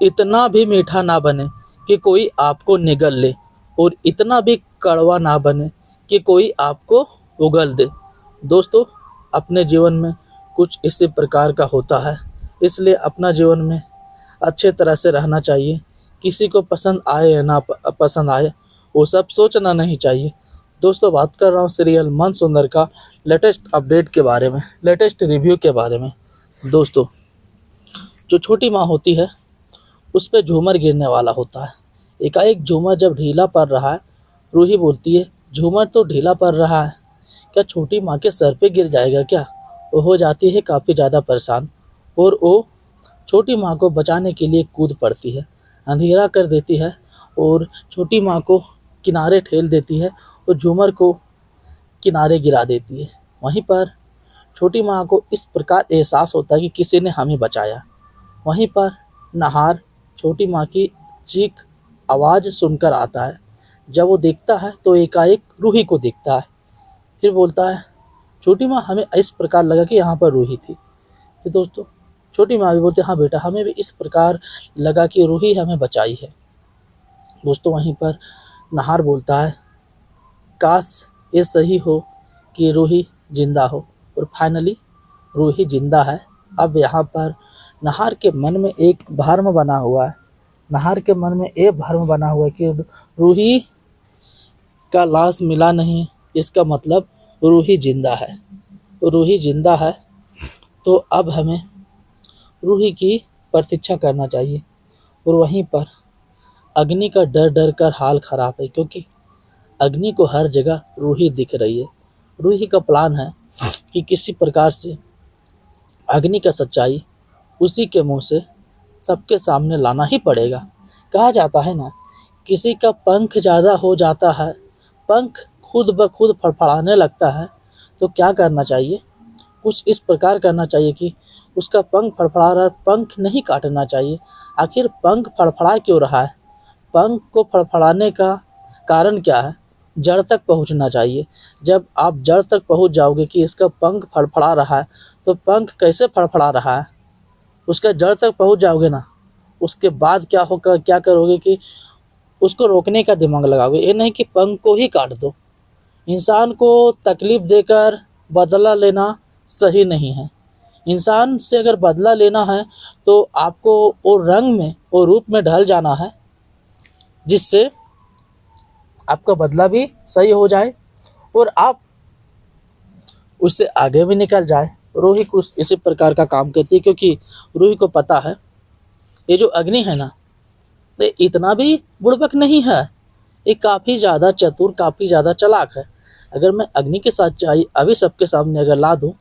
इतना भी मीठा ना बने कि कोई आपको निगल ले, और इतना भी कड़वा ना बने कि कोई आपको उगल दे। दोस्तों, अपने जीवन में कुछ इसी प्रकार का होता है, इसलिए अपना जीवन में अच्छे तरह से रहना चाहिए। किसी को पसंद आए या ना पसंद आए, वो सब सोचना नहीं चाहिए। दोस्तों, बात कर रहा हूँ सीरियल मन सुंदर का लेटेस्ट अपडेट के बारे में, लेटेस्ट रिव्यू के बारे में। दोस्तों, जो छोटी माँ होती है उस पे झूमर गिरने वाला होता है। एकाएक झूमर जब ढीला पड़ रहा है, रूही बोलती है, झूमर तो ढीला पड़ रहा है, क्या छोटी माँ के सर पे गिर जाएगा क्या? वो हो जाती है काफ़ी ज़्यादा परेशान, और वो छोटी माँ को बचाने के लिए कूद पड़ती है, अंधेरा कर देती है और छोटी माँ को किनारे ठेल देती है और झूमर को किनारे गिरा देती है। वहीं पर छोटी माँ को इस प्रकार एहसास होता है कि किसी ने हमें बचाया। वहीं पर नहार छोटी माँ की चीख आवाज़ सुनकर आता है। जब वो देखता है तो एकाएक रूही को देखता है। फिर बोलता है, छोटी माँ, हमें इस प्रकार लगा कि यहाँ पर रूही थी। फिर दोस्तों, छोटी माँ भी बोलती है, हाँ बेटा, हमें भी इस प्रकार लगा कि रूही हमें बचाई है। दोस्तों, वहीं पर नहार बोलता है, काश ये सही हो कि रूही जिंदा हो। और फाइनली रूही जिंदा है। अब यहाँ पर नहार के मन में एक भ्रम बना हुआ है। नहार के मन में एक भ्रम बना हुआ है कि रूही का लाश मिला नहीं, इसका मतलब रूही जिंदा है। रूही जिंदा है तो अब हमें रूही की प्रतीक्षा करना चाहिए। और वहीं पर अग्नि का डर डर कर हाल खराब है, क्योंकि अग्नि को हर जगह रूही दिख रही है। रूही का प्लान है कि किसी प्रकार से अग्नि का सच्चाई उसी के मुंह से सबके सामने लाना ही पड़ेगा। कहा जाता है ना, किसी का पंख ज़्यादा हो जाता है, पंख खुद ब खुद फड़फड़ाने लगता है, तो क्या करना चाहिए? कुछ इस प्रकार करना चाहिए कि उसका पंख फड़फड़ा रहा है, पंख नहीं काटना चाहिए। आखिर पंख फड़फड़ा क्यों रहा है? पंख को फड़फड़ाने का कारण क्या है? जड़ तक पहुंचना चाहिए। जब आप जड़ तक पहुंच जाओगे कि इसका पंख फड़फड़ा रहा है, तो पंख कैसे फड़फड़ा रहा है, उसका जड़ तक पहुंच जाओगे ना, उसके बाद क्या होगा, क्या करोगे कि उसको रोकने का दिमाग लगाओगे। ये नहीं कि पंख को ही काट दो। इंसान को तकलीफ देकर बदला लेना सही नहीं है। इंसान से अगर बदला लेना है तो आपको वो रंग में, वो रूप में ढल जाना है, जिससे आपका बदला भी सही हो जाए और आप उससे आगे भी निकल जाए। रूही कुछ इसी प्रकार का काम करती है, क्योंकि रूही को पता है ये जो अग्नि है ना, ये इतना भी बुड़बक नहीं है, ये काफ़ी ज़्यादा चतुर, काफ़ी ज़्यादा चालाक है। अगर मैं अग्नि की सच्चाई अभी सबके सामने अगर ला दूँ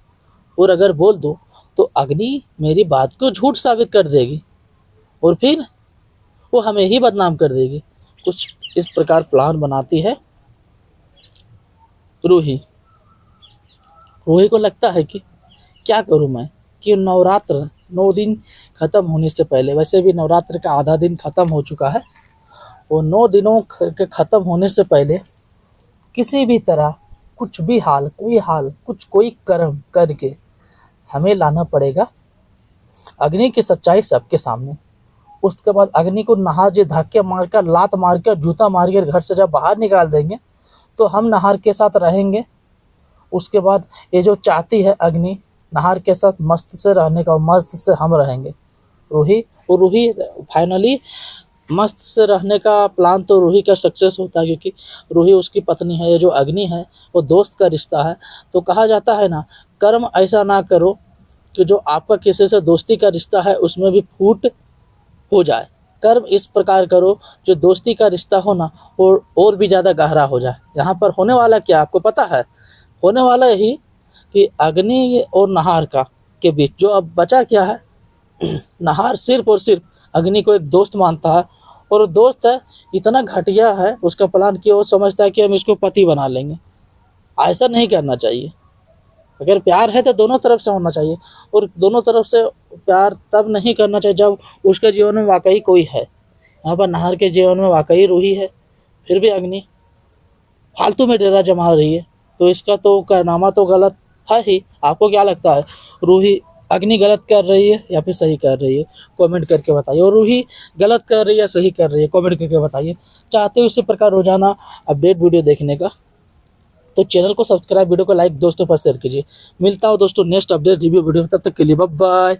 और अगर बोल दूँ, तो अग्नि मेरी बात को झूठ साबित कर देगी और फिर वो हमें ही बदनाम कर देगी। कुछ इस प्रकार प्लान बनाती है रूही। रूही को लगता है कि क्या करूं मैं, कि नवरात्र 9 दिन ख़त्म होने से पहले, वैसे भी नवरात्र का आधा दिन ख़त्म हो चुका है, वो 9 दिनों के ख़त्म होने से पहले किसी भी तरह, कुछ भी हाल, कोई हाल, कुछ कोई कर्म करके हमें लाना पड़ेगा अग्नि की सच्चाई सबके सामने। उसके बाद अग्नि को नहार जी धक्के मारकर, लात मारकर, जूता मारकर घर से जब बाहर निकाल देंगे, तो हम नहार के साथ रहेंगे। उसके बाद ये जो चाहती है अग्नि नहार के साथ मस्त से रहने का, मस्त से हम रहेंगे। रूही फाइनली मस्त से रहने का प्लान तो रूही का सक्सेस होता है, क्योंकि रूही उसकी पत्नी है। ये जो अग्नि है वो दोस्त का रिश्ता है। तो कहा जाता है ना, कर्म ऐसा ना करो कि जो आपका किसी से दोस्ती का रिश्ता है उसमें भी फूट हो जाए। कर्म इस प्रकार करो जो दोस्ती का रिश्ता हो ना, और भी ज़्यादा गहरा हो जाए। यहाँ पर होने वाला क्या आपको पता है? होने वाला यही कि अग्नि और नहार का के बीच जो अब बचा क्या है, नहार सिर्फ और सिर्फ अग्नि को एक दोस्त मानता है, और वो दोस्त है इतना घटिया है उसका प्लान कि वो समझता है कि हम इसको पति बना लेंगे। ऐसा नहीं करना चाहिए। अगर प्यार है तो दोनों तरफ से होना चाहिए, और दोनों तरफ से प्यार तब नहीं करना चाहिए जब उसके जीवन में वाकई कोई है। यहाँ पर नहार के जीवन में वाकई रूही है, फिर भी अग्नि फालतू में डेरा जमा रही है, तो इसका तो कारनामा तो गलत है ही। आपको क्या लगता है, रूही अग्नि गलत कर रही है या फिर सही कर रही है, कमेंट करके बताइए। और रूही गलत कर रही है या सही कर रही है, कमेंट करके बताइए। चाहते हो इसी प्रकार रोजाना अपडेट वीडियो देखने का, तो चैनल को सब्सक्राइब, वीडियो को लाइक, दोस्तों पर शेयर कीजिए। मिलता हूँ दोस्तों नेक्स्ट अपडेट रिव्यू वीडियो में, तब तक के लिए बाय बाय।